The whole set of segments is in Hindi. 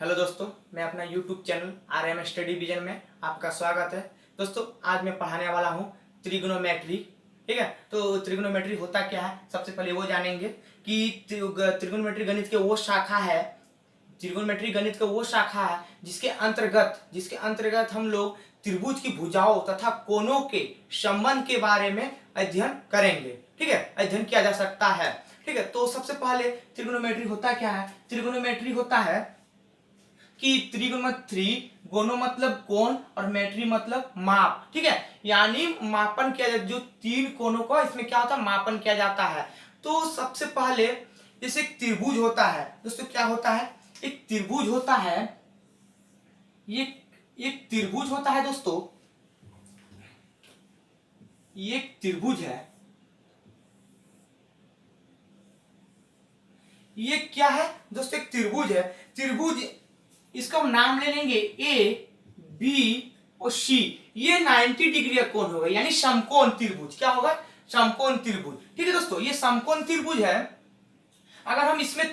हेलो दोस्तों, मैं अपना YouTube channel RM study vision में आपका स्वागत है। दोस्तों, आज मैं पढ़ाने वाला हूँ त्रिगोनोमेट्री। ठीक है, तो त्रिगोनोमेट्री होता क्या है, सबसे पहले वो जानेंगे कि त्रिगोनोमेट्री गणित के वो शाखा है, त्रिगोनोमेट्री गणित का वो शाखा है जिसके अंतर्गत हम लोग त्रिभुज की भुजाओं तथा कोणों के संबंध के बारे में अध्ययन करेंगे। ठीक है, अध्ययन किया जा सकता है। ठीक है, तो सबसे पहले त्रिगोनोमेट्री होता क्या है। त्रिगोनोमेट्री होता है कि गोनो मतलब कोण और मेट्री मतलब माप। ठीक है, यानी मापन किया जाता है, जो तीन कोणों का इसमें क्या होता है, मापन किया जाता है। तो सबसे पहले जैसे एक त्रिभुज होता है दोस्तों, क्या होता है, एक त्रिभुज होता है, ये एक त्रिभुज होता है दोस्तों, ये एक त्रिभुज है। ये क्या है दोस्तों, एक त्रिभुज है। त्रिभुज, इसका हम नाम ले लेंगे ए, बी और सी। ये 90 डिग्री का कोण होगा, यानी समकोण त्रिभुज। क्या होगा, समकोण त्रिभुज। ठीक है दोस्तों, ये समकोण त्रिभुज है। अगर हम इसमें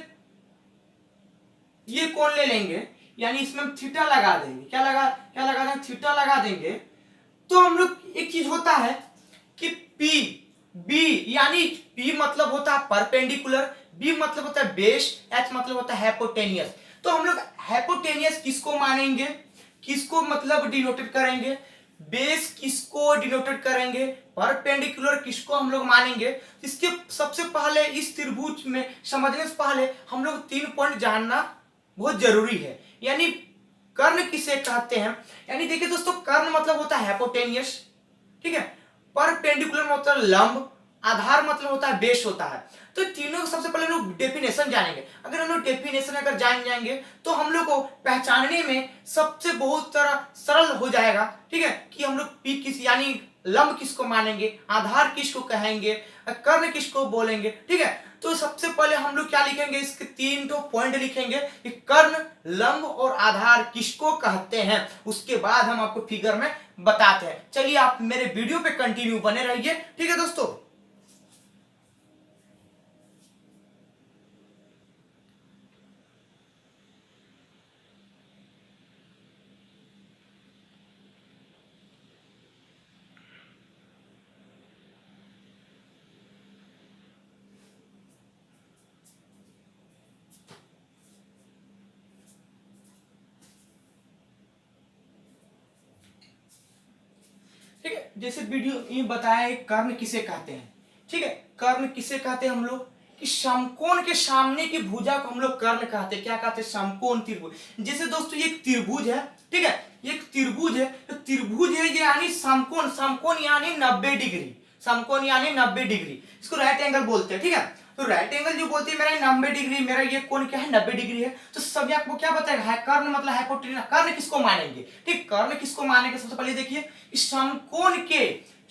ये कोण ले लेंगे, यानी इसमें हम थीटा लगा देंगे, क्या लगा देंगे, थीटा लगा देंगे, तो हम लोग एक चीज होता है कि पी बी, यानी पी मतलब होता है परपेंडिकुलर, बी मतलब होता है बेस, एच मतलब होता है हाइपोटेनियस। तो हम लोग हाइपोटेनियस किसको मानेंगे, किसको मतलब डिनोटेड करेंगे, बेस किसको डिनोटेड करेंगे, परपेंडिकुलर किसको हम लोग मानेंगे। इसके सबसे पहले इस त्रिभुज में समझने से पहले हम लोग 3 पॉइंट जानना बहुत जरूरी है। यानी कर्ण किसे कहते हैं, यानी देखिए दोस्तों, कर्ण मतलब होता है हाइपोटेनियस। ठीक है, परपेंडिकुलर मतलब लंब, आधार मतलब होता है बेस होता है। तो तीनों सबसे पहले हम लोग डेफिनेशन जानेंगे। अगर हम लोग डेफिनेशन अगर जान जाएंगे तो हम लोग को पहचानने में सबसे बहुत तरह सरल हो जाएगा। ठीक है, कि हम लोग पी किस, यानी लंब किसको मानेंगे, आधार किसको कहेंगे, कर्ण किसको बोलेंगे। ठीक है, तो सबसे पहले हम लोग क्या लिखेंगे, इसके 3 पॉइंट लिखेंगे कि कर्ण, लंब और आधार किसको कहते हैं। उसके बाद हम आपको फिगर में बताते हैं। चलिए आप मेरे वीडियो पे कंटिन्यू बने रहिए। ठीक है दोस्तों, ठीक है, जैसे वीडियो ये बताया है कर्ण किसे कहते हैं। ठीक है, कर्ण किसे कहते हैं हम लोग, कि समकोण के सामने की भुजा को हम लोग कर्ण कहते हैं। क्या कहते हैं, समकोण त्रिभुज। जैसे दोस्तों ये एक त्रिभुज है। ठीक है, ये एक त्रिभुज है, तो त्रिभुज है ये, यानी समकोण, समकोण यानी 90 डिग्री, समकोण यानी 90 डिग्री, इसको राइट एंगल बोलते हैं। ठीक है, तो राइट एंगल जो बोलते हैं, मेरा 90 डिग्री, मेरा ये कोण क्या है, 90 डिग्री है। तो सभी आपको क्या बताएगा, है कर्ण मतलब हाइपोटेन्यूज। कर्ण किसको मानेंगे, ठीक, कर्ण किसको मानेंगे, सबसे पहले देखिए,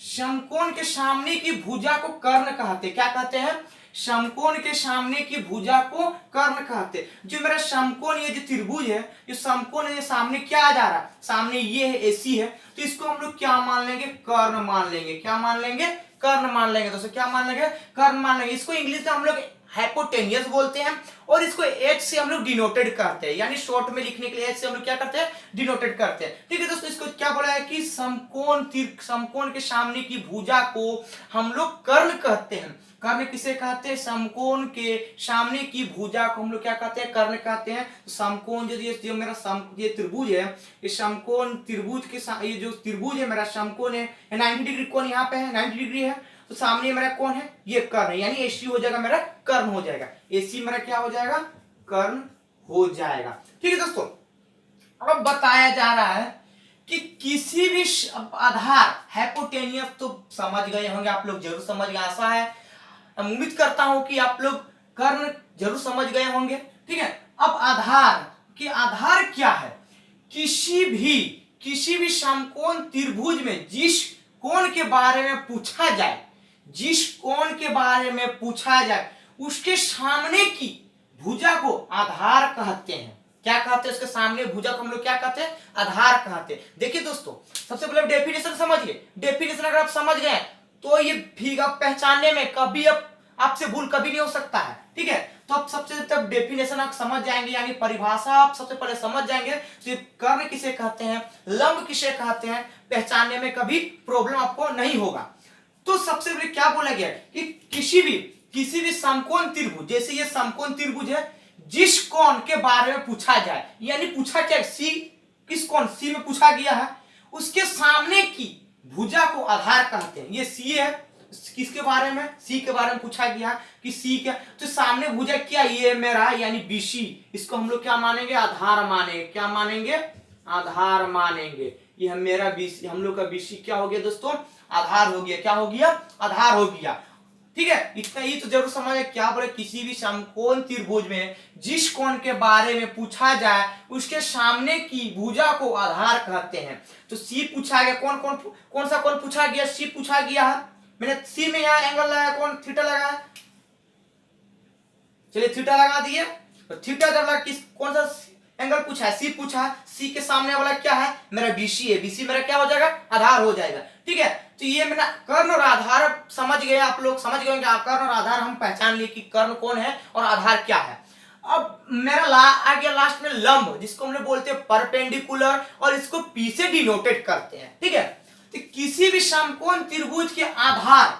समकोण के सामने की भुजा को कर्ण कहते हैं। क्या कहते हैं, समकोण के सामने की भुजा को कर्ण कहते हैं। जो मेरा समकोण, ये जो त्रिभुज है, जो समकोण है, सामने क्या आ जा रहा है, सामने ये है, एसी है, तो इसको हम लोग क्या मान लेंगे, कर्ण मान लेंगे। क्या मान लेंगे, कर्ण मान लेंगे दोस्तों। क्या मान लेंगे, कर्ण मान लेंगे। इसको इंग्लिश में हम लोग हाइपोटेनियस बोलते हैं, और इसको एच से हम लोग डिनोटेड करते हैं, यानी शॉर्ट में लिखने के लिए एच से हम लोग क्या करते हैं, डिनोटेड करते हैं। ठीक है दोस्तों, इसको क्या बोला है कि समकोण के सामने की भुजा को हम लोग कर्ण कहते हैं। कर्ण किसे कहते हैं, समकोण के सामने की भुजा को हम लोग क्या कहते हैं, कर्ण कहते हैं। समकोण जो मेरा ये त्रिभुज है, ये समकोण त्रिभुज के ये जो त्रिभुज है मेरा समकोण है, 90 डिग्री कोण यहाँ पे है, 90 डिग्री है, तो सामने मेरा कौन है, ये कर्ण है, यानी एसी हो जाएगा, मेरा कर्ण हो जाएगा। एसी मेरा क्या हो जाएगा, कर्ण हो जाएगा। ठीक है दोस्तों, अब बताया जा रहा है कि किसी भी आधार, हाइपोटेनियस तो समझ गए होंगे आप लोग, जरूर समझ गए, आशा है, उम्मीद करता हूं कि आप लोग कर्ण जरूर समझ गए होंगे। ठीक है, अब आधार, कि आधार क्या है, किसी भी समकोण त्रिभुज में जिस कोण के बारे में पूछा जाए, जिस कोण के बारे में पूछा जाए, उसके सामने की भुजा को आधार कहते हैं। क्या कहते हैं, उसके सामने भुजा को हम लोग क्या कहते हैं, आधार कहते हैं। देखिए दोस्तों, सबसे पहले डेफिनेशन समझिए। डेफिनेशन अगर आप समझ गए तो ये फिगर पहचानने में कभी आपसे भूल कभी नहीं हो सकता है। ठीक है, तो आप सबसे जब डेफिनेशन आप समझ जाएंगे यानी परिभाषा आप सबसे पहले समझ जाएंगे तो कर्ण किसे कहते हैं, लंब किसे कहते हैं, पहचानने में कभी प्रॉब्लम आपको नहीं होगा। तो सबसे पहले क्या बोला गया कि किसी भी समकोण त्रिभुज, जैसे ये समकोण त्रिभुज है, जिस कोण के बारे में पूछा जाए, यानी पूछा क्या सी, किस कोण सी में पूछा गया है, उसके सामने की भुजा को आधार कहते हैं। ये सी है, किसके बारे में, सी के बारे में पूछा गया कि सी क्या, तो सामने भुजा क्या, ये मेरा यानी बीसी, इसको हम लोग क्या मानेंगे, आधार मानेंगे। क्या मानेंगे, आधार मानेंगे। ये मेरा बीसी, हम लोग का बीसी क्या हो गया दोस्तों, आधार हो गया। क्या हो गया, आधार हो गया। ठीक है, इतना ही तो जरूर समझ, क्या बोले, किसी भी समकोण त्रिभुज में जिस कोण के बारे में पूछा जाए उसके सामने की भुजा को आधार कहते हैं। तो सी पूछा गया, कौन सा कोण पूछा गया, सी पूछा गया है। मैंने सी में यहाँ एंगल लगाया, कौन, थीटा लगाया, चलिए थीटा लगा दिए। तो थीटा जब लगा, किस कौन सा एंगल पूछा है, सी पूछा है, सी के सामने वाला क्या है, मेरा बीसी है, बीसी मेरा क्या हो जाएगा, आधार हो जाएगा। ठीक है, तो ये मेरा कर्ण और आधार समझ गए, आप लोग समझ गए कि कर्ण और आधार हम पहचान लिए कि कर्ण कौन है और आधार क्या है। अब मेरा आ गया लास्ट में लंब, जिसको हम लोग बोलते हैं परपेंडिकुलर, और इसको पी से डिनोटेड करते हैं। ठीक है, तो किसी भी समकोण त्रिभुज के आधार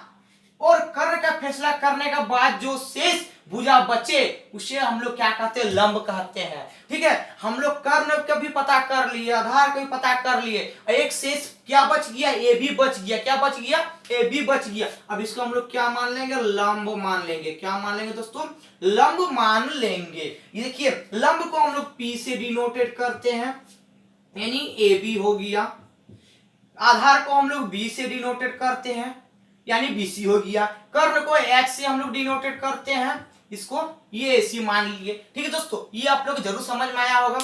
और कर्ण का फैसला करने के बाद जो शेष भुजा बचे उसे हम लोग क्या कहते हैं, लंब कहते हैं। ठीक है, हम लोग कर्ण का भी पता कर लिए, आधार का भी पता कर लिए, एक शेष क्या बच गया, ए भी बच गया। क्या बच गया, ए भी बच गया। अब इसको हम लोग क्या मान लेंगे, लंब मान लेंगे। क्या मान लेंगे दोस्तों, लंब मान लेंगे। ये देखिए, लंब को हम लोग पी से डिनोटेड करते हैं, यानी ए बी हो गया। आधार को हम लोग बी से डिनोटेड करते हैं, यानी बीसी हो गया। कर्ण को एच से हम लोग डिनोटेड करते हैं, इसको ये एसी मान लिए। ठीक है दोस्तों, ये आप लोग जरूर समझ में आया होगा।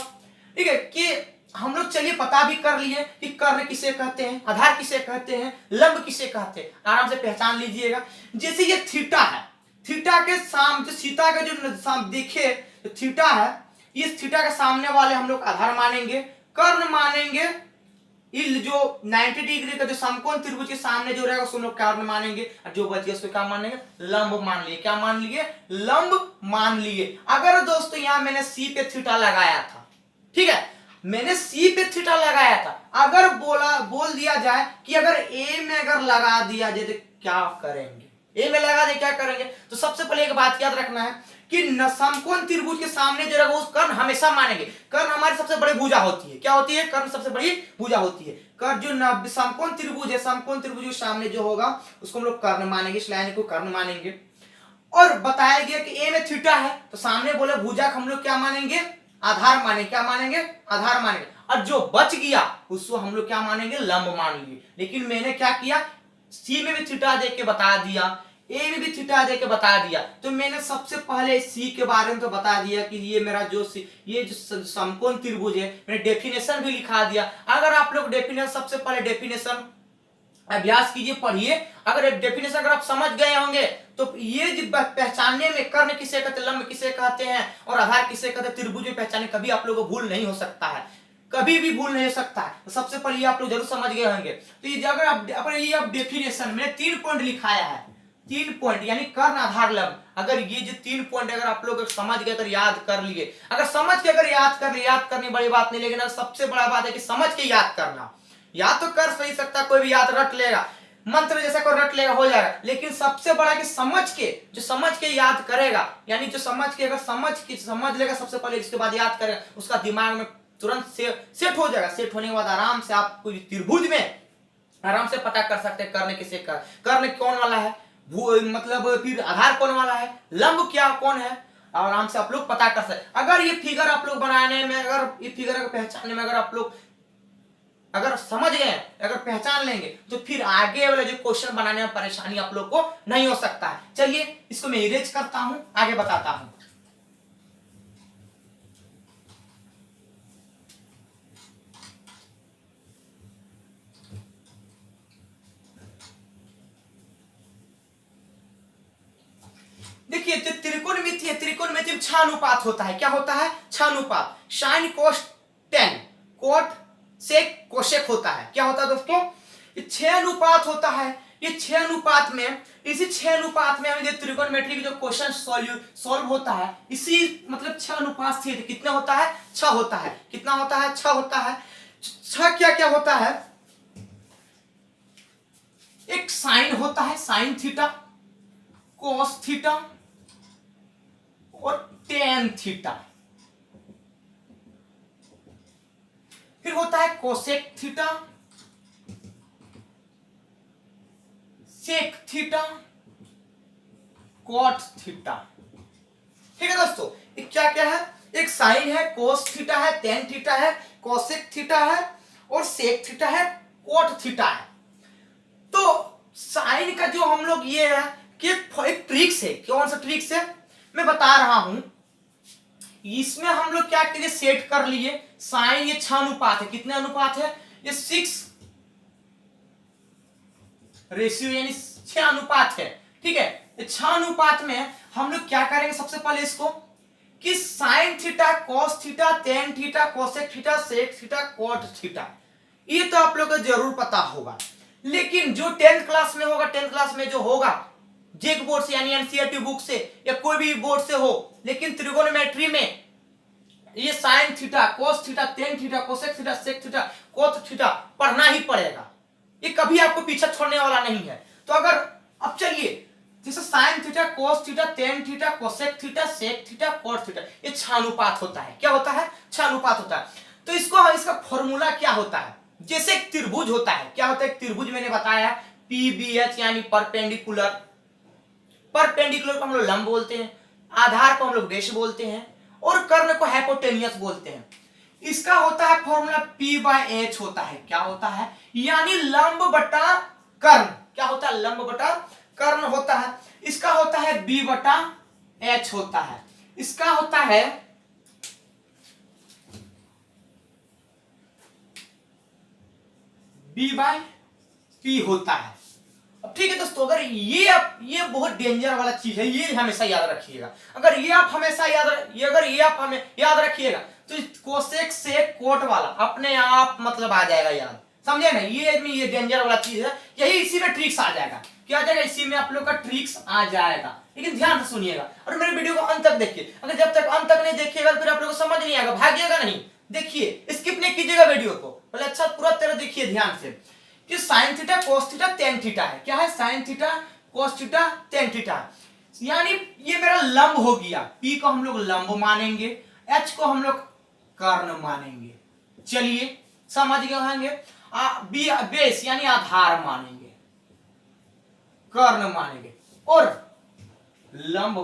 ठीक है, कि हम लोग चलिए पता भी कर लिए कि कर्ण किसे कहते हैं, आधार किसे कहते हैं, लंब किसे कहते हैं, आराम से पहचान लीजिएगा। जैसे ये थीटा है, थीटा के सामने सीता का जो देखे थीटा है, इस थीटा के सामने वाले हम लोग आधार मानेंगे, कर्ण मानेंगे। जो 90 डिग्री का जो समकोण त्रिभुज के सामने जो रहेगा उसको हम लोग कर्ण मानेंगे, और जो बच गया उसको क्या मानेंगे, लंब मान लिए। क्या मान लिए, लंब मान लिए। अगर दोस्तों यहाँ मैंने सी पे थीटा लगाया था, ठीक है, मैंने सी पे थीटा लगाया था, अगर बोल दिया जाए कि अगर ए में अगर लगा दिया जाए तो क्या करेंगे, ए में लगा दे क्या करेंगे, तो सबसे पहले एक बात याद रखना है कि समकोण त्रिभुज के सामने जो रहेगा उस कर्ण हमेशा मानेंगे। कर्ण हमारी सबसे बड़ी भुजा होती है। क्या होती है, कर्ण सबसे बड़ी भुजा होती है। कर्ण जो समकोण त्रिभुज है, समकोण त्रिभुज के सामने जो होगा उसको हम लोग कर्ण मानेंगे, इस लाइन को कर्ण मानेंगे। और बताया गया कि ए में थीटा है तो सामने बोले भुजा हम लोग क्या मानेंगे, आधार मानेंगे। क्या मानेंगे, आधार मानेंगे। और जो बच गया उसको हम लोग क्या मानेंगे, लंब मान लिए। लेकिन मैंने क्या किया, सी में भी थीटा दे के बता दिया, ए में भी थीटा दे के बता दिया। तो मैंने सबसे पहले सी के बारे में तो बता दिया कि ये मेरा ये जो समकोण त्रिभुज है, मैंने डेफिनेशन भी लिखा दिया। अगर आप लोग डेफिनेशन, सबसे पहले डेफिनेशन अभ्यास कीजिए, पढ़िए। अगर डेफिनेशन अगर आप समझ गए होंगे तो ये पहचानने में कर्ण किसे कहते हैं, लंब किसे कहते हैं और आधार किसे कहते हैं, त्रिभुज में पहचाने कभी आप लोगों को भूल नहीं हो सकता है, कभी भी भूल नहीं हो सकता है। तो सबसे पहले आप लोग जरूर समझ गए होंगे। तो ये अगर आप डेफिनेशन में 3 पॉइंट लिखाया है, 3 पॉइंट यानी कर्ण, आधार, लंब। अगर ये जो 3 पॉइंट अगर आप लोग समझ गए, अगर याद कर लिए, अगर समझ के अगर याद कर लिए, याद करनी बड़ी बात नहीं, लेकिन सबसे बड़ा बात है कि समझ के याद करना। याद तो कर सही सकता, कोई भी याद रट लेगा, मंत्र जैसा कोई रट लेगा, हो जाएगा। लेकिन सबसे बड़ा कि समझ के, जो समझ के याद करेगा, यानी जो समझ के अगर समझ लेगा सबसे पहले, इसके बाद याद करेगा, उसका दिमाग में तुरंत सेट हो जाएगा। सेट होने के बाद आराम से आप कोई त्रिभुज में आराम से पता कर सकते हैं कर्ण किसे कर्ण कौन वाला है, मतलब फिर आधार कौन वाला है, लंब क्या कौन है, और आराम से आप लोग पता कर सकते। अगर ये फिगर आप लोग बनाने में, अगर ये फिगर को पहचानने में अगर आप लोग अगर समझ गए, अगर पहचान लेंगे, तो फिर आगे वाले जो क्वेश्चन बनाने में परेशानी आप लोग को नहीं हो सकता है। चलिए इसको मैं इरेज करता हूं, आगे बताता हूं। देखिए त्रिकोणमिति है, त्रिकोणमिति में 6 अनुपात होता है। क्या होता है, 6 अनुपात। Sine cos tan, cot sec cosec होता है। क्या होता है दोस्तों, 6 अनुपात होता है। ये 6 अनुपात में, इसी 6 अनुपात में हमें त्रिकोणमिति के जो क्वेश्चन सॉल्व होता है, इसी मतलब 6 अनुपात से कितना होता है, 6 होता है। कितना होता है, 6 होता है। 6 क्या क्या होता है, एक साइन होता है, साइन थीटा, कोस थीटा और टेन थीटा। फिर होता है cosec theta, sec theta, cot theta. ठीक है दोस्तों, ये क्या क्या है, एक साइन है, कोस थीटा है, टेन थीटा है, कोसेक थीटा है और सेक थीटा है, कॉट थीटा है। तो साइन का जो हम लोग ये है कि एक ट्रिक्स है, कौन सा ट्रिक्स है मैं बता रहा हूं। इसमें हम लोग क्या कीजिए, सेट कर लिए साइन, ये 6 अनुपात है। कितने अनुपात है, ये 6 रेशियो यानी 6 अनुपात है। ठीक है, 6 अनुपात में हम लोग क्या करेंगे, सबसे पहले इसको कि sine theta, cos theta, tan theta, cosec theta, sec theta, cot theta, ये तो आप लोग को जरूर पता होगा। लेकिन जो 10th क्लास में होगा, 10th क्लास में जो होगा जेक बोर्ड से यानी एनसीईआरटी बुक से या कोई भी बोर्ड से हो, लेकिन त्रिकोणमिति में ये sine theta, cos theta, tan theta, cosec theta, sec theta, cot theta पढ़ना ही पड़ेगा। ये कभी आपको पीछे छोड़ने वाला नहीं है। तो अगर अब चलिए, जैसे sine theta, cos theta, tan theta, cosec theta, sec theta, cot theta, ये 6 अनुपात होता है। क्या होता है, 6 अनुपात होता है। तो इसको, इसका फॉर्मूला क्या होता है, जैसे एक त्रिभुज होता है, क्या होता है एक त्रिभुज, मैंने बताया पीबीएच यानी परपेंडिकुलर। परपेंडिकुलर को हम लोग लंब बोलते हैं, आधार को हम लोग बेस बोलते हैं और कर्ण को हाइपोटेनियस बोलते हैं। इसका होता है फॉर्मूला P/H होता है। क्या होता है, यानी लंब बटा कर्ण। क्या होता है, लंब बटा कर्ण होता है। इसका होता है B/H होता है। इसका होता है B/P होता है। अब ठीक है दोस्तों, अगर ये बहुत डेंजर वाला चीज है, ये हमेशा याद रखिएगा। अगर ये आप हमेशा याद हमें याद रखिएगा तो कोसेक सेक कोट वाला अपने आप मतलब आ जाएगा याद, समझे ना। ये डेंजर वाला चीज है, यही इसी में ट्रिक्स आ जाएगा। क्या आ जाएगा, इसी में आप लोग का ट्रिक्स आ जाएगा। लेकिन ध्यान से सुनिएगा और मेरे वीडियो को अंत तक देखिए। अगर जब तक अंत तक नहीं देखिएगा फिर आप लोग को समझ नहीं आएगा, भागिएगा नहीं। देखिए, स्किप नहीं कीजिएगा वीडियो को, पहले अच्छा पूरा तरह देखिए ध्यान से कि sine theta, cos theta, tan theta है। क्या है, sine theta, cos theta, tan theta, यानी ये मेरा लंब हो गया। पी को हम लोग लंब मानेंगे, एच को हम लोग कर्ण मानेंगे। चलिए समझ गए होंगे। बी बेस यानी आधार मानेंगे, कर्ण मानेंगे और लंब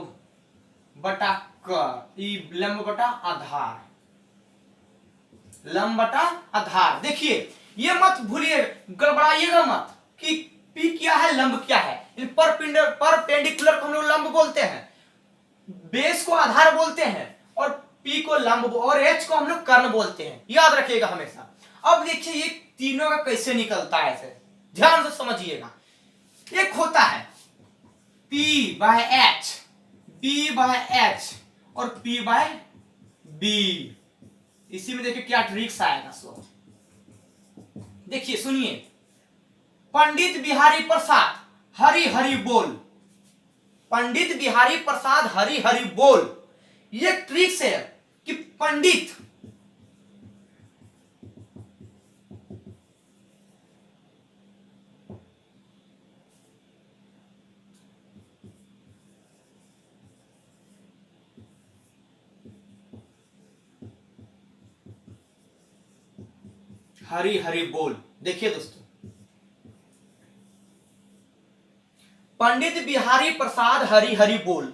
बटा लंब बटा आधार, लंब बटा आधार। देखिए ये मत भूलिए, गड़बड़ाइएगा मत कि पी क्या है, लंब क्या है। परपेंडिकुलर को हम लोग लंब बोलते हैं, बेस को आधार बोलते हैं और पी को लंब और एच को हम लोग कर्ण बोलते हैं। याद रखिएगा हमेशा। अब देखिए ये तीनों का कैसे निकलता है, ऐसे ध्यान से समझिएगा। एक होता है P/H, B/H और P/B। इसी में देखिए क्या ट्रिक्स आएगा। सो देखिए सुनिए, पंडित बिहारी प्रसाद हरि हरि बोल, पंडित बिहारी प्रसाद हरि हरि बोल। ये ट्रिक्स है कि पंडित हरि हरि बोल। देखिए दोस्तों, पंडित बिहारी प्रसाद हरि हरि बोल,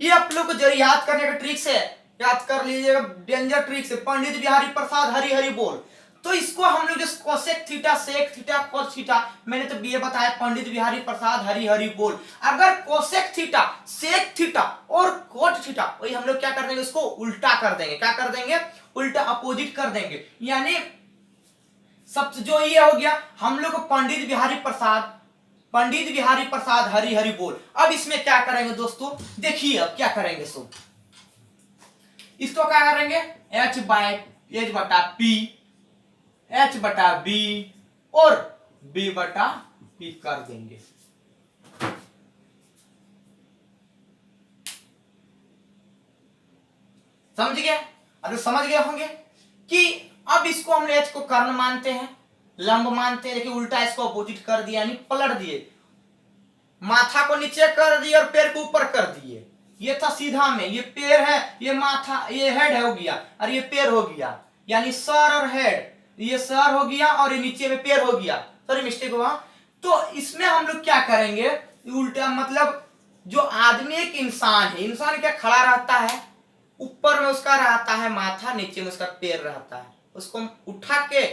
ये आप लोग को जरूर याद करने का ट्रिक्स है, याद कर लीजिएगा। डेंजर ट्रिक्स है, पंडित बिहारी प्रसाद हरि हरि बोल। तो इसको हम लोग cosec theta, sec theta, cos theta, मैंने तो ये बताया पंडित बिहारी प्रसाद हरि हरि बोल। अगर कोसेक थीटा, सेक थीटा और कोट थीटा, वही हम लोग क्या कर देंगे, उसको उल्टा कर देंगे। क्या कर देंगे, उल्टा अपोजिट कर देंगे। यानी सब जो ये हो गया, हम लोग पंडित बिहारी प्रसाद हरि हरि बोल। अब इसमें क्या करेंगे दोस्तों, देखिए अब क्या करेंगे। सो इसको क्या करेंगे, H बटा P, H बटा B और B बटा पी कर देंगे। समझ गया? अब समझ गए होंगे कि अब इसको हम एच को कर्ण मानते हैं, लंब मानते हैं। देखिए उल्टा इसको अपोजिट कर दिया, यानी पलट दिए, माथा को नीचे कर दिए और पैर को ऊपर कर दिए। ये था सीधा में, ये पैर है, ये माथा, ये हेड हो गया और ये पैर हो गया, यानी सर और हेड, ये सर हो गया और ये नीचे में पैर हो गया। सॉरी मिस्टेक हुआ। तो इसमें हम लोग क्या करेंगे, उल्टा मतलब जो आदमी एक इंसान है, इंसान क्या खड़ा रहता है, ऊपर में उसका रहता है माथा, नीचे में उसका पैर रहता है। उसको उठा के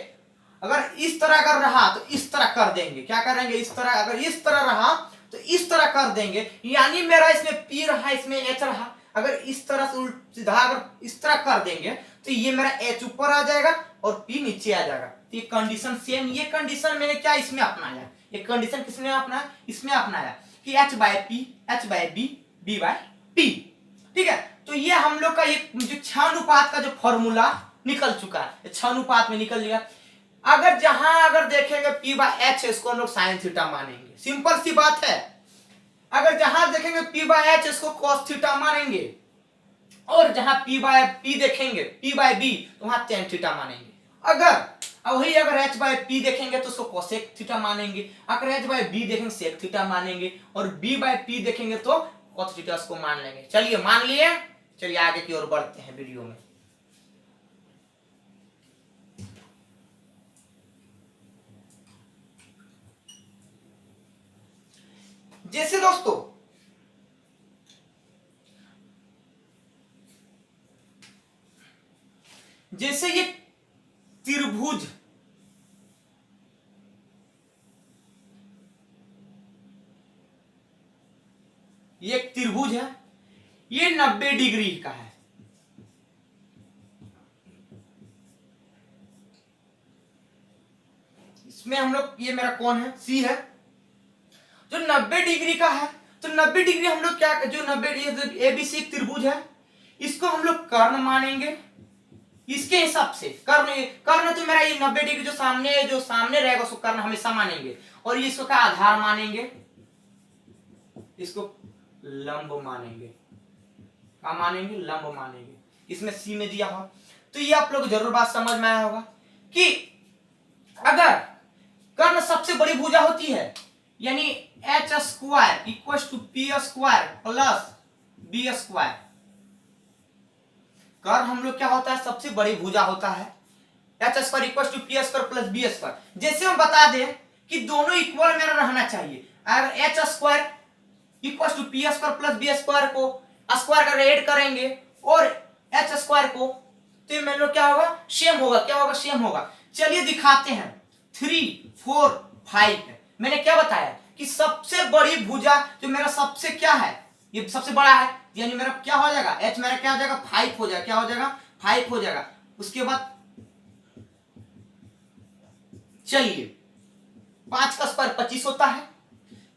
अगर इस तरह कर रहा तो इस तरह कर देंगे। क्या करेंगे, इस तरह, अगर इस तरह रहा तो इस तरह कर देंगे, यानी मेरा इसमें पी रहा, इसमें एच रहा। अगर इस तरह से सीधा अगर इस तरह कर देंगे तो ये मेरा एच ऊपर आ जाएगा और पी नीचे आ जाएगा। तो ये कंडीशन सेम, ये कंडीशन मैंने क्या इसमें अपनाया, ये कंडीशन किसने अपनाया, इसमें अपनाया कि H by P, H by B, B by P. ठीक है, तो ये हम लोग का ये जो क्षानुपात का जो फॉर्मूला निकल चुका है, क्षानुपात में निकल लिया। अगर जहां अगर देखेंगे पी बाय एच, इसको हम लोग साइन थीटा मानेंगे, सिंपल सी बात है। अगर जहां देखेंगे पी बाय एच, इसको कॉस थीटा मानेंगे, और जहां पी बाय पी देखेंगे, पी बाय बी, तो वहां टेन थीटा मानेंगे। अगर वही अगर एच बाय पी देखेंगे तो उसको कोसेक थीटा मानेंगे, अगर एच बाय बी देखेंगे सेक थीटा मानेंगे, और बी बाय पी देखेंगे तो कॉस थीटा उसको मान लेंगे। चलिए मान लिए, चलिए आगे की ओर बढ़ते हैं वीडियो में। जैसे दोस्तों जैसे ये त्रिभुज, ये एक त्रिभुज है, ये 90 डिग्री का है। इसमें हम लोग, ये मेरा कौन है, सी है, जो 90 डिग्री का है। तो 90 डिग्री हम लोग क्या, जो 90 एबीसी एक त्रिभुज है, इसको हम लोग कर्ण मानेंगे। इसके हिसाब से कर्ण तो मेरा ये 90 डिग्री जो सामने रहेगा उसको कर्ण हमेशा मानेंगे, और ये इसको क्या आधार मानेंगे, इसको लंब मानेंगे। क्या मानेंगे, लंब मानेंगे। इसमें सी में दिया हुआ। तो ये आप लोग जरूर बात समझ में आया होगा कि अगर कर्ण सबसे बड़ी भुजा होती है, यानी H square equal to P square plus B square, कर्ण हम लोग क्या होता है, सबसे बड़ी भुजा होता है। H square equal to P square plus B square. जैसे हम बता दें कि दोनों इक्वल में रहना चाहिए, अगर H square equal to P square plus B square को स्क्वायर का ऐड करेंगे और एच स्क्वायर को, तो मान लो क्या होगा, सेम होगा। क्या होगा, सेम होगा। चलिए दिखाते हैं। 3, 4, 5 है। मैंने क्या बताया कि सबसे बड़ी भुजा जो मेरा सबसे क्या है, ये सबसे बड़ा है, यानी मेरा क्या हो जाएगा, एच मेरा क्या हो जाएगा, 5 हो जाएगा। क्या हो जाएगा, 5 हो जाएगा। उसके बाद चलिए 5 का स्क्वायर 25 होता है,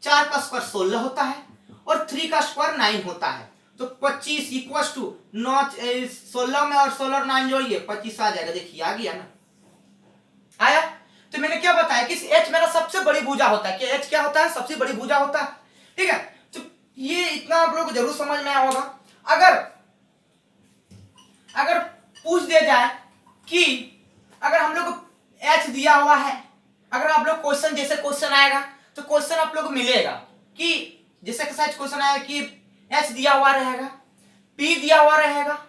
4 का स्क्वायर 16 होता है, और 3 का स्क्वायर 9 होता है। तो 25 इक्वल टू 16 में और 16 और 9 जोड़िए, 25 आ जाएगा। देखिए आ गया ना, आया। तो मैंने क्या बताया कि एच मेरा सबसे बड़ी भुजा होता है। कि एच क्या होता है, सबसे बड़ी भुजा होता है। ठीक है, तो ये इतना आप लोग को जरूर समझ में आया होगा। अगर पूछ दिया जाए कि अगर हम लोग को एच दिया हुआ है, अगर आप लोग क्वेश्चन, जैसे क्वेश्चन आएगा तो क्वेश्चन आप लोग को मिलेगा कि जैसे क्वेश्चन आया कि एच दिया हुआ रहेगा, पी दिया हुआ रहेगा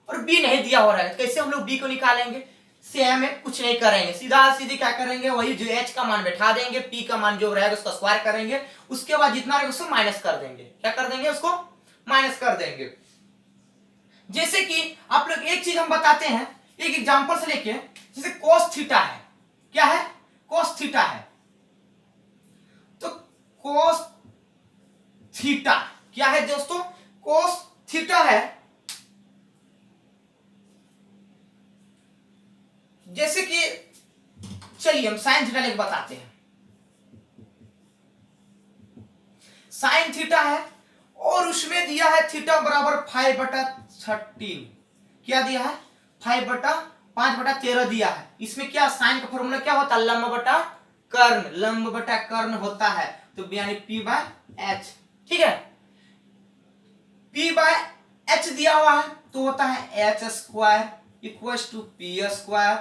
और बी नहीं दिया हुआ रहेगा, कैसे हम लोग बी को निकालेंगे। सेम है, कुछ नहीं करेंगे, सीधा सीधे क्या करेंगे, वही जो एच का मान बैठा देंगे, पी का मान जो रहेगा उसका स्क्वायर करेंगे, उसके बाद जितना रहेगा उसको माइनस कर देंगे। क्या कर देंगे, उसको माइनस कर देंगे। जैसे कि आप लोग एक चीज हम बताते हैं, एक एग्जांपल से लेके, जैसे cos थीटा है। क्या है, cos थीटा है। तो cos थीटा क्या है दोस्तों, cos थीटा है। जैसे कि चलिए हम साइन थीटा लेके बताते हैं। साइन थीटा है और उसमें दिया है थीटा बराबर 5/13। क्या दिया है, 5/13 दिया है। इसमें क्या साइन का फॉर्मूला क्या होता है, लंब बटा कर्ण, लंब बटा कर्ण होता है, तो यानी P बाय एच। ठीक है, P बाय एच दिया हुआ है तो होता है H square equal to P square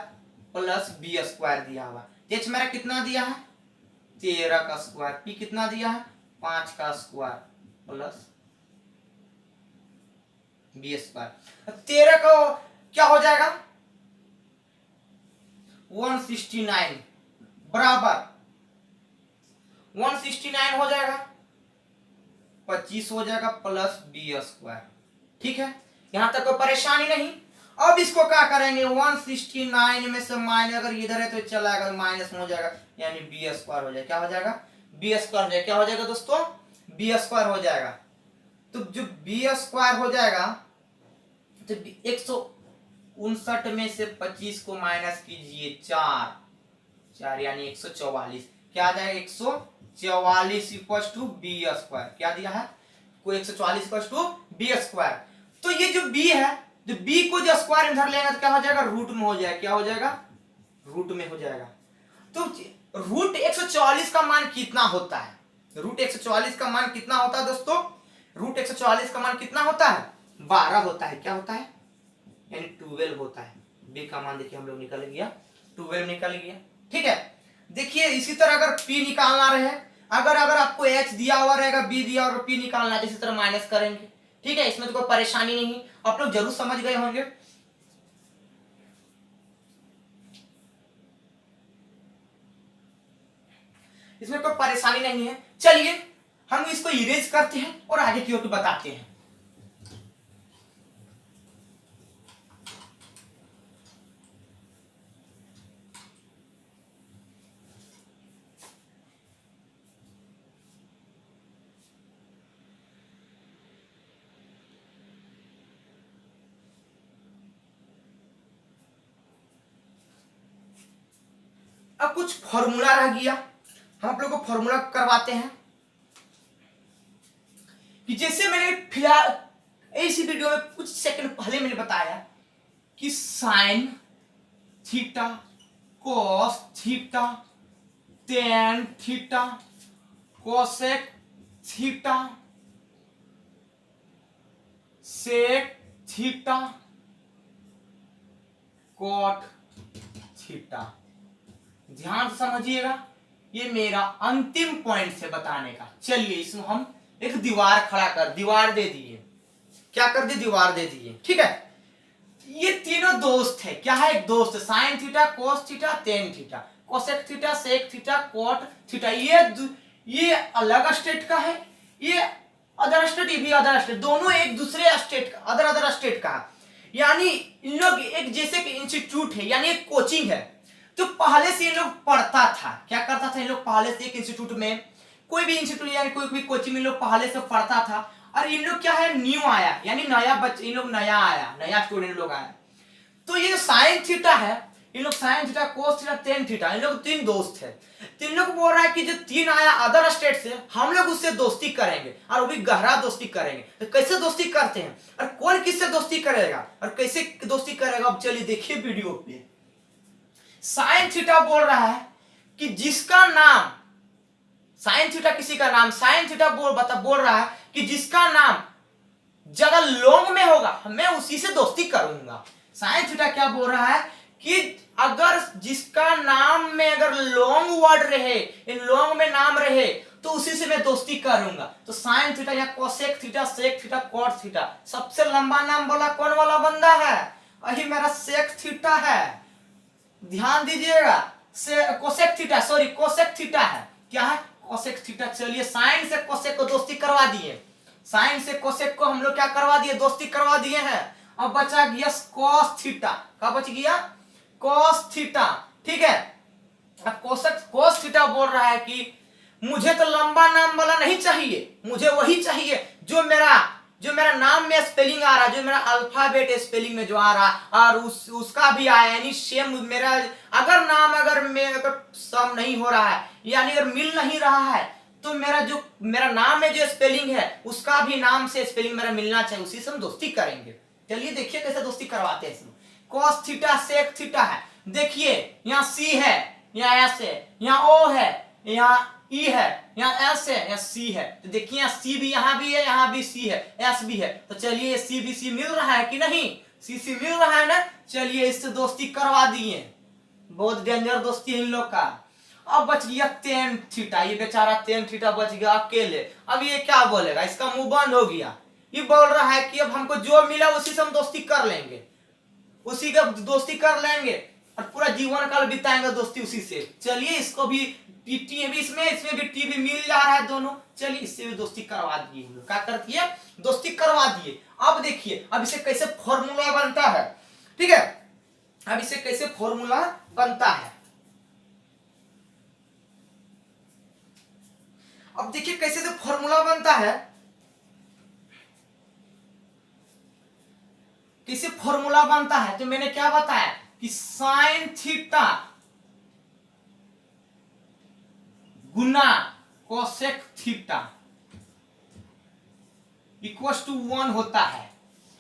plus B square दिया हुआ है। एच मेरा कितना दिया है 13 का स्क्वायर, पी कितना दिया है 5 का स्क्वायर प्लस बी स्क्वायर। 13 का क्या हो जाएगा 169 बराबर 169 हो जाएगा 25 हो जाएगा प्लस बी स्क्वायर। ठीक है, यहां तक कोई परेशानी नहीं। अब इसको क्या करेंगे 169 में से माइनस अगर इधर है तो चला जाएगा माइनस हो जाएगा यानी बी स्क्वायर हो जाएगा। क्या हो जाएगा बी स्क्वायर हो जाएगा। क्या हो जाएगा दोस्तों बी स्क्वायर हो जाएगा। तो जो बी स्क्वायर हो जाएगा तो 159 में से 25 को माइनस कीजिए 4 यानी 144। क्या आ जाएगा 144 इक्वल टू बी स्क्वायर। क्या दिया है कोई 144 इक्वल टू बी स्क्वायर। तो ये जो बी है जो बी को जो स्क्वायर इधर लेगा तो क्या हो जाएगा रूट में हो जाएगा। क्या हो जाएगा रूट में हो जाएगा। तो रूट 144 का मान कितना होता है रूट 144 का मान कितना होता है दोस्तों रूट 144 का मान कितना होता है 12 होता है। क्या होता है यानी 12 होता है। बी का मान देखिए हम लोग निकल गया 12 निकल गया। ठीक है, देखिए इसी तरह अगर P निकालना रहे अगर आपको H दिया हुआ रहेगा B दिया और P निकालना है इसी तरह माइनस करेंगे। ठीक है, इसमें तो कोई परेशानी नहीं, आप लोग जरूर समझ गए होंगे। इसमें कोई परेशानी नहीं है। चलिए हम इसको इरेज करते हैं और आगे की ओर बताते हैं। अब कुछ फॉर्मूला रह गया, हम आप लोग को फॉर्मूला करवाते हैं कि जैसे मैंने फिलहाल इसी वीडियो में कुछ सेकंड पहले मैंने बताया कि sine theta cos theta tan theta cosec theta sec theta cot theta. ध्यान से समझिएगा, ये मेरा अंतिम पॉइंट है बताने का। चलिए इसमें हम एक दीवार खड़ा कर दीवार दे दिए। क्या कर दिए दीवार दे दिए। ठीक है, ये तीनों दोस्त है। क्या है एक दोस्त sine theta cos theta tan theta cosec theta sec theta cot theta. ये अलग स्टेट का है, ये अदर स्टेट, ये भी अदर स्टेट, दोनों एक दूसरे स्टेट का अदर स्टेट का। यानी इन लोग एक जैसे कि इंस्टीट्यूट है यानी एक कोचिंग है। तो पहले से इन लोग पढ़ता था। क्या करता था इन लोग पहले से एक इंस्टीट्यूट में कोई भी इंस्टीट्यूट यानी कोई भी कोचिंग में इन लोग पहले से पढ़ता था। और इन लोग क्या है न्यू आया यानी नया बच्चा, इन लोग नया आया नया स्टूडेंट लोग आया। तो ये जो साइन थीटा है इन लोग sine theta cos theta tan theta इन लोग तीन दोस्त है। तीन लोग बोल रहा है कि जो तीन आया अदर स्टेट से हम लोग उससे दोस्ती करेंगे और वो भी गहरा दोस्ती करेंगे। तो कैसे दोस्ती करते हैं और कौन किससे दोस्ती करेगा और कैसे दोस्ती करेगा अब चलिए देखिए वीडियो पे। साइन थीटा बोल रहा है कि जिसका नाम साइन थीटा किसी का नाम साइन थीटा बोल रहा है कि जिसका नाम ज्यादा लॉन्ग में होगा मैं उसी से दोस्ती करूंगा। साइन थीटा क्या बोल रहा है कि अगर जिसका नाम में अगर लॉन्ग वर्ड रहे इन लॉन्ग में नाम रहे तो उसी से मैं दोस्ती करूंगा। तो साइन थीटा या cosec theta sec theta cot theta सबसे लंबा नाम बोला कौन वाला बंदा है अही मेरा सेक थीटा है। ध्यान दीजिएगा cosec theta sorry cosec theta है। क्या है कोसेक थीटा। चलिए साइन से कोसेक को दोस्ती करवा दिए। साइन से कोसेक को हम लोग क्या करवा दिए दोस्ती करवा दिए हैं। अब बचा गया कॉस थीटा। क्या बच गया कॉस थीटा। ठीक है, अब कॉस थीटा बोल रहा है कि मुझे तो लंबा नाम वाला नहीं चाहिए, मुझे वही चाहिए जो मेरा नाम में स्पेलिंग आ रहा, जो मेरा अल्फाबेट स्पेलिंग में जो आ रहा और उसका भी आया यानी सेम मेरा अगर नाम अगर सम नहीं हो रहा है यानी अगर मिल नहीं रहा है तो मेरा नाम में जो स्पेलिंग है उसका भी नाम से स्पेलिंग मेरा मिलना चाहिए, उसी से हम दोस्ती करेंगे। चलिए देखिए कैसे दोस्ती करवाते हैं इसमें। कॉस थीटा सेक थीटा है, देखिए यहाँ सी है यहाँ एस है, यहाँ ओ है, यहाँ ई है, यहाँ एस है, यहाँ सी है। तो देखिए यहाँ सी भी यहाँ भी है, यहाँ भी सी है, एस भी है। तो चलिए सी बी सी मिल रहा है कि नहीं, सी सी मिल रहा है ना। चलिए इससे दोस्ती करवा दिए, बहुत डेंजर दोस्ती है इन लोग का। अब बच गया tan थीटा, ये बेचारा tan थीटा बच गया अकेले। अब ये क्या बोलेगा, इसका मुंह बंद हो गया। ये बोल रहा है कि अब हमको जो मिला उसी से हम दोस्ती कर लेंगे, उसी का दोस्ती कर लेंगे और पूरा जीवन काल बिताएंगे दोस्ती उसी से। चलिए इसको भी टी भी इसमें भी टी भी मिल जा रहा है दोनों। चलिए इससे भी दोस्ती करवा दिए, क्या कर दिए, दोस्ती करवा दिए। अब देखिए अब इसे कैसे फॉर्मूला बनता है, ठीक है। अब इसे कैसे फॉर्मूला बनता है, अब देखिए कैसे से फॉर्मूला बनता है। कैसे फॉर्मूला बनता है, तो मैंने क्या बताया कि साइन थीटा गुना कोसेक थीटा इक्वल टू 1 होता है।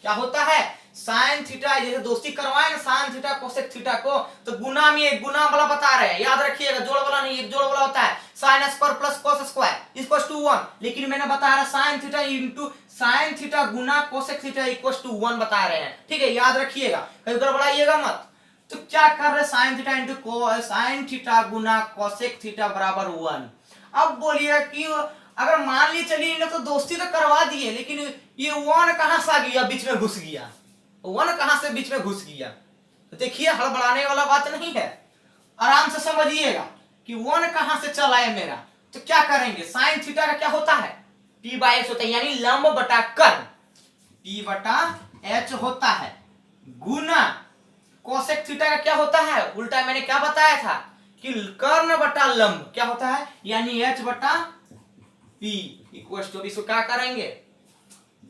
क्या होता है, साइन थीटा, जैसे दोस्ती करवाए ना साइन थीटा कोसेक थीटा को, तो गुना में एक गुना वाला बता रहे हैं, याद रखिएगा, जोड़ वाला नहीं, एक जोड़ वाला होता है। Sine square plus cos square equal to 1, लेकिन मैंने बताया sine theta into sine theta गुना कोसेक थीटा इक्वल टू 1 बता रहे हैं, ठीक है, याद रखिएगा, कभी गड़बड़ाइएगा मत। तो क्या कर रहे, sine theta into sine theta गुना कोसेक थीटा बराबर 1। अब बोलिए कि अगर मान ली चलिए इन लोग तो दोस्ती तो करवा दिए, लेकिन ये 1 कहां से आ गया, बीच में घुस गया, 1 कहां से बीच में घुस गया। तो देखिए हड़बड़ाने वाला बात नहीं है, आराम से समझिएगा कि 1 कहां से चला है मेरा। तो क्या करेंगे, साइन थीटा का क्या होता है, टी बाई एच होता है, यानी लंब बटा कर्ण, टी बटा एच होता है, गुना कोसेक थीटा का क्या होता है, उल्टा मैंने क्या बताया था कि कर्ण बटा लंब क्या होता है, यानी एच बटा पी इक्वल टू, इसको क्या करेंगे,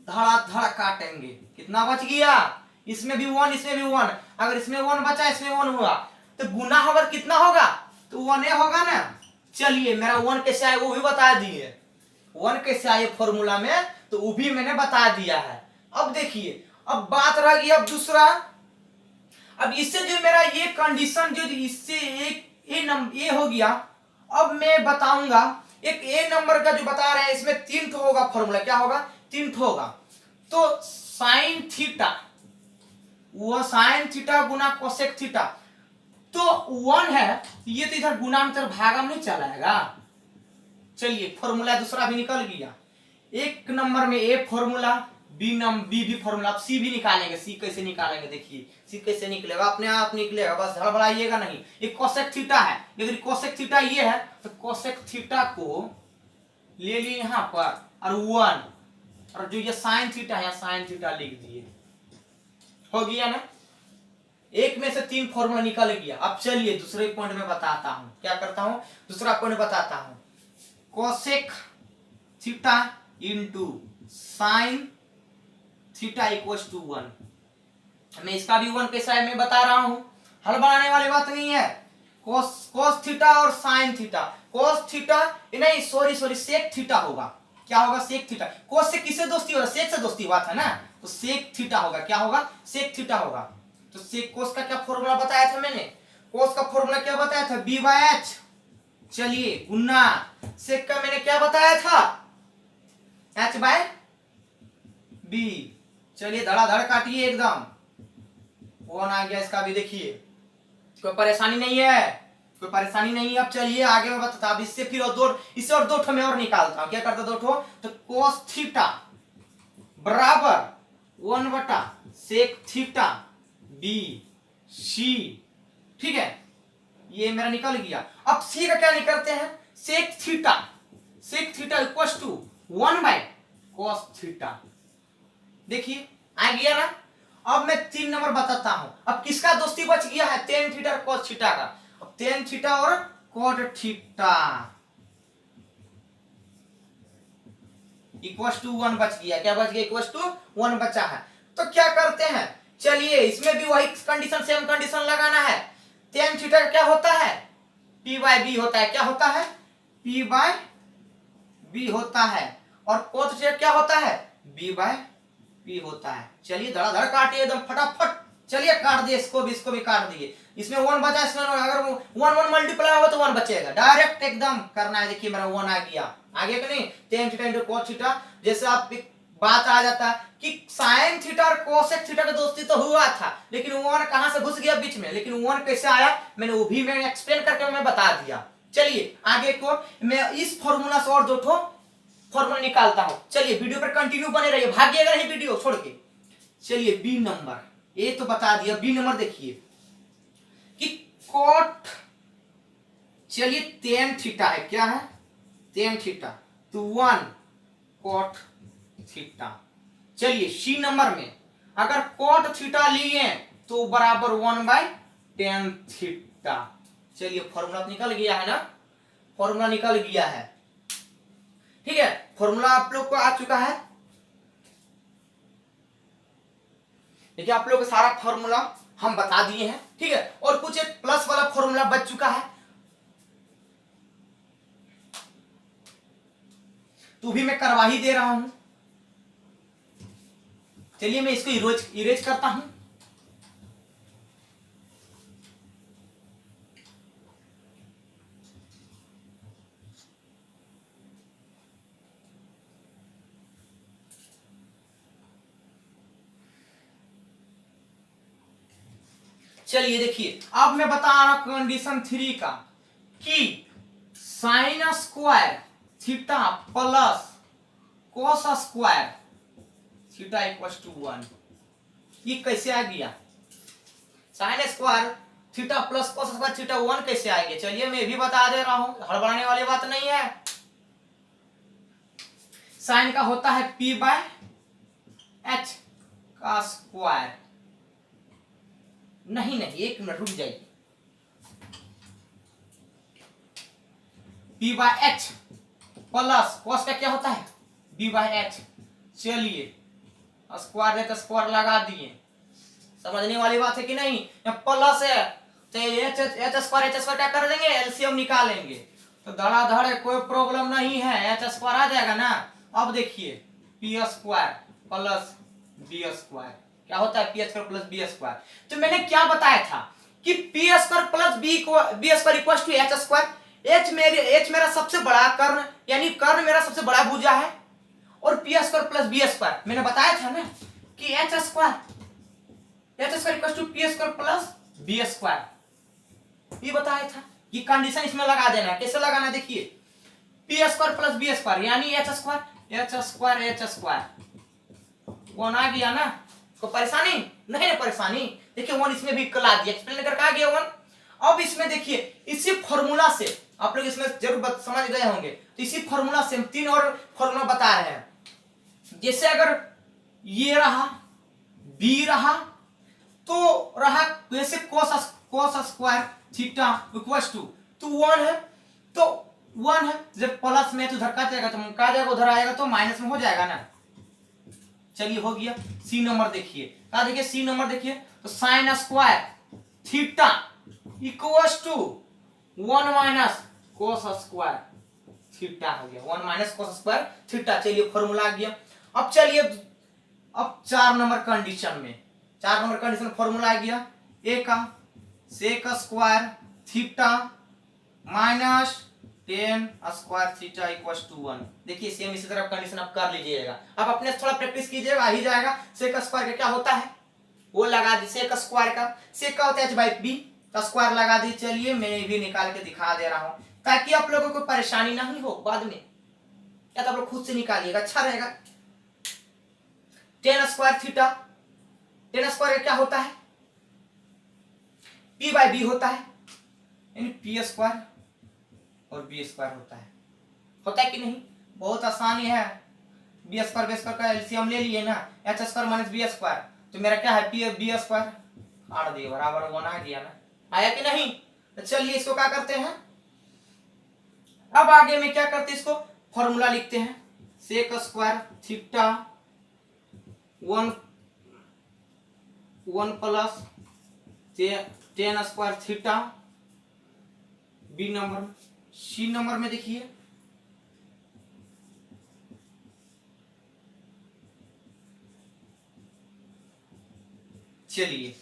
धड़ा काटेंगे। कितना बच गया, इसमें भी 1 इसमें भी 1, अगर इसमें 1 बचा इसमें 1 हुआ, तो गुना होगा कितना होगा, तो 1 होगा ना। चलिए मेरा 1 कैसे आए वो भी बता दिए, 1 कैसे आए फॉर्मूला में, तो वो भी मैंने बता दिया है। अब देखिए अब बात रह गई अब दूसरा, अब इससे जो मेरा ये कंडीशन जो इससे एक ए हो गया। अब मैं बताऊंगा एक ए नंबर का जो बता रहे हैं, इसमें 3 ठो होगा फॉर्मूला, क्या होगा, 3 ठो होगा। तो साइन थीटा, वो साइन थीटा गुना कोसेक थीटा, तो 1 है, ये तो इधर गुना में तरफ भागा में नहीं चलाएगा। चलिए फॉर्मूला दूसरा भी निकल गया, एक नंबर में ए फॉर्मूला, बी भी फॉर्मूला। अब सी भी निकालेंगे, सी कैसे निकालेंगे, देखिए सी कैसे निकलेगा, अपने आप निकलेगा, बस हड़बड़ाइएगा नहीं। ये कोसेक थीटा है, यदि कोसेक थीटा ये है तो कोसेक थीटा को ले लिए यहाँ पर और 1, और जो ये साइन थीटा है साइन थीटा लिख दिए, हो गया ना। एक में से 3 फॉर्मूला निकल गया। अब चलिए दूसरे पॉइंट में बताता हूं, क्या करता हूं, दूसरा पॉइंट बताता हूं, cosec theta into sine theta equal to 1। मैं इसका भी 1 कैसा है मैं बता रहा हूं, हड़बड़ाने वाली बात नहीं है। कोस थीटा और साइन थीटा, कोस थीटा नहीं सॉरी सेक थीटा होगा, क्या होगा, सेक थीटा। कोस से किससे दोस्ती हो रहा है, सेक से दोस्ती बात है ना, तो सेक थीटा होगा, क्या होगा, सेक थीटा होगा। तो सेक कोस का क्या फॉर्मूला बताया था मैंने, कोस का फॉर्मूला क्या बताया था, बी बाई एच। चलिए गुना सेक का मैंने क्या बताया था, एच बाय बी। चलिए धड़ाधड़ काटिए एकदम, 1 आ गया इसका भी, देखिए कोई परेशानी नहीं है, कोई परेशानी नहीं है। अब चलिए आगे मैं बताता, अब इससे फिर इससे और 2 ठो मैं और निकालता हूं, क्या करता 2 ठो, तो कोस थीटा बराबर 1 बटा सेक थीटा बी सी, ठीक है, ये मेरा निकल गया। अब सी का क्या निकलते हैं, sec theta equal to 1 by cos theta, देखिए आ गया ना। अब मैं 3 नंबर बताता हूं, अब किसका दोस्ती बच गया है, tan थीटा और cos थीटा का। अब tan थीटा और cot थीटा इक्वल टू 1 बच गया, क्या बच गया, इक्वल टू 1 बचा है। तो क्या करते हैं, चलिए इसमें भी वही कंडीशन, सेम कंडीशन लगाना है। tan थीटा क्या होता है, p बाय बी होता है, क्या होता है, p बाय बी होता है, और cos थीटा क्या होता है, b बाय पी होता है। चलिए धड़ाधड़ काटिए एकदम फटाफट, चलिए काट दिए, इसको भी काट दिए, इसमें 1 बचा, इसमें अगर 1 मल्टीप्लाई होगा तो 1 बचेगा, डायरेक्ट एकदम करना है। देखिए मेरा 1 आ गया, आगे कि नहीं, tan theta into cos theta. जैसे आप बात आ जाता कि sin थीटा और cosec थीटा का दोस्ती तो हुआ था, लेकिन 1 कहां से घुस गया बीच में, लेकिन 1 कैसे आया मैंने वो भी मैं एक्सप्लेन करके मैं बता दिया। चलिए आगे को मैं इस फॉर्मूला से और दो ठो फॉर्मूला निकालता हूं। चलिए वीडियो पर कंटिन्यू बने रहिए, भागिएगा नहीं वीडियो छोड़ के। चलिए बी नंबर, ये तो बता दिया, बी नंबर देखिए कि cot, चलिए tan थीटा है, क्या है tan थीटा, तो 1 cot थीटा। चलिए सी नंबर में अगर cot थीटा लिए तो बराबर 1/tan थीटा। चलिए फॉर्मूला निकल गया है ना, फॉर्मूला निकल गया है, ठीक है, फॉर्मूला आप लोग को आ चुका है। देखिए आप लोग को सारा फॉर्मूला हम बता दिए हैं, ठीक है, और कुछ एक प्लस वाला फॉर्मूला बच चुका है, तो भी मैं करवा ही दे रहा हूं। चलिए मैं इसको इरेज करता हूं। चलिए देखिए अब मैं बता रहा हूं कंडीशन 3 का कि sine square theta plus cos square theta equals to 1, ये कैसे आ गया, sine square theta plus cos square theta 1 कैसे आ गया। चलिए मैं भी बता दे रहा हूं, हड़बड़ाने वाली बात नहीं है। साइन का होता है p/h का स्क्वायर, नहीं एक मिनट रुक जाइए, p/h प्लस कॉस का क्या होता है b/h। चलिए स्क्वायर है तो स्क्वायर लगा दिए, समझने वाली बात है कि नहीं, प्लस है तो एच स्क्वायर क्या कर देंगे, एलसीएम निकालेंगे तो धड़ाधड़ है, कोई प्रॉब्लम नहीं है, एच स्क्वायर आ जाएगा ना। अब देखिए P square plus B square क्या होता है, P square plus B square. तो मैंने क्या बताया था कि P square plus B square equal to H square. H मेरा सबसे बड़ा कर्ण, यानी कर्ण मेरा सबसे बड़ा भुजा है, और P square plus B square मैंने बताया था ना कि H square equal to P square plus B square, ये बताया था। ये कंडीशन इसमें लगा देना है, कैसे लगाना देखिए, P square plus B square यानी एच स्क्वायर 1 आ गया ना, को परेशानी नहीं है, परेशानी देखिए 1 इसमें भी कला दिया, एक्सप्लेन करके आ गया 1। अब इसमें देखिए इसी फॉर्मूला से आप लोग इसमें जरूर समझ गए होंगे, तो इसी फॉर्मूला से हम 3 और फॉर्मूला बता रहे हैं। जैसे अगर ये रहा बी रहा तो रहा वैसे cos square theta equals to 1 है, तो 1 है, जब प्लस में तो उधर का जाएगा तो का जाएगा, उधर आएगा तो माइनस में हो जाएगा ना। चलिए हो गया। सी नंबर देखिए, क्या देखिए सी नंबर देखिए, तो sine square theta equals to 1 minus cos square theta हो गया, 1 माइनस कोस स्क्वायर थीटा। चलिए फॉर्मूला आ गया। अब चलिए अब 4 नंबर कंडीशन में, 4 नंबर कंडीशन फॉर्मूला आ गया, ए का sec square theta minus tan square theta equals to 1। देखिए सेम इसी तरह कंडीशन आप कर लीजिएगा, आप अपने थोड़ा प्रैक्टिस कीजिएगा, आ ही जाएगा। सेक स्क्वायर का क्या होता है वो लगा दी, सेक स्क्वायर का सेक का होता है h/b का स्क्वायर लगा दी। चलिए मैं भी निकाल के दिखा दे रहा हूं ताकि आप लोगों को परेशानी नहीं हो बाद में, या तो आप लोग खुद से निकालिएगा, अच्छा रहेगा। Ten square theta, ten square क्या होता है p/b होता है, यानी पी स्क्वायर और बी स्क्वायर होता है कि नहीं, बहुत आसानी है। बी स्क्वायर का एलसीएम ले लिए ना, H square minus B square, तो मेरा क्या है बी स्क्वायर आड़ दिए बराबर 1 आ गया ना, आया कि नहीं। तो चलिए इसको क्या करते हैं, अब आगे में क्या करते हैं, इसको फॉर्मूला लिखते हैं, sec square theta 1 plus tan square theta. B number में, सी नंबर में देखिए चलिए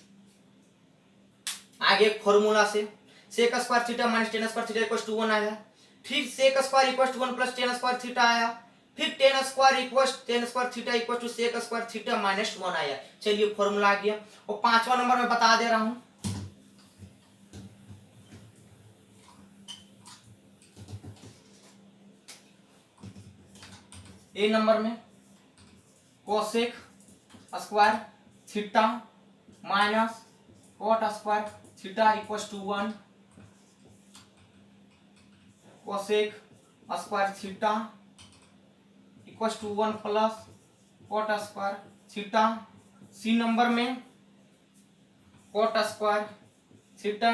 आगे एक फॉर्मूला से sec square theta minus tan square theta equal to 1 आया, फिर sec square equal to 1 plus tan square theta आया, फिर tan square theta equal to sec square theta minus 1 आया। चलिए फॉर्मूला आ गया। और 5वां नंबर में बता दे रहा हूं, ए नंबर में cosec square theta minus cot square theta equal to 1, cosec square theta equal to 1 plus cot square theta. C number में cot square theta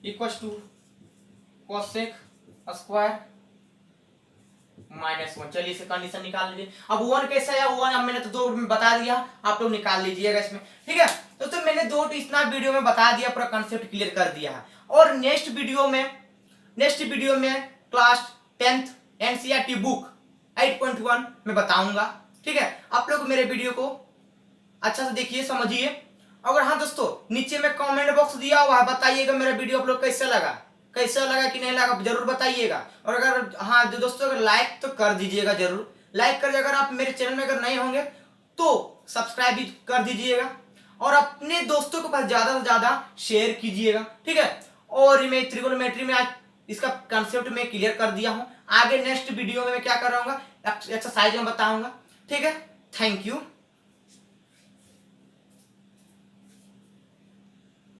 equal to cosec square minus 1। चलिए इसे कंडीशन निकाल लीजिए। अब 1 कैसा है, 1 अब मैंने तो 2 में बता दिया, आप लोग निकाल लीजिएगा इसमें, ठीक है। तो मैंने 2 इतना वीडियो में बता दिया, पूरा कंसेप्ट क्लियर कर दिया है। और नेक्स्ट वीडियो में क्लास 10th एनसीईआरटी बुक 8.1 में बताऊंगा, ठीक है। आप लोग मेरे वीडियो को अच्छा से देखिए, समझिए। अगर हाँ दोस्तों, नीचे में कमेंट बॉक्स दिया हुआ है, बताइएगा मेरा वीडियो आप लोग कैसा लगा कि नहीं लगा, जरूर बताइएगा। और अगर हाँ दोस्तों, अगर लाइक तो कर दीजिएगा, जरूर लाइक कर। अगर आप मेरे चैनल में अगर नए होंगे तो सब्सक्राइब भी कर दीजिएगा, और अपने दोस्तों के पास ज्यादा से ज्यादा शेयर कीजिएगा, ठीक है। और मैं त्रिकोणमिति में आज इसका कंसेप्ट में क्लियर कर दिया हूं। आगे नेक्स्ट वीडियो में मैं क्या कर रहा हूँ, एक्सरसाइज में बताऊंगा, ठीक है। Thank you.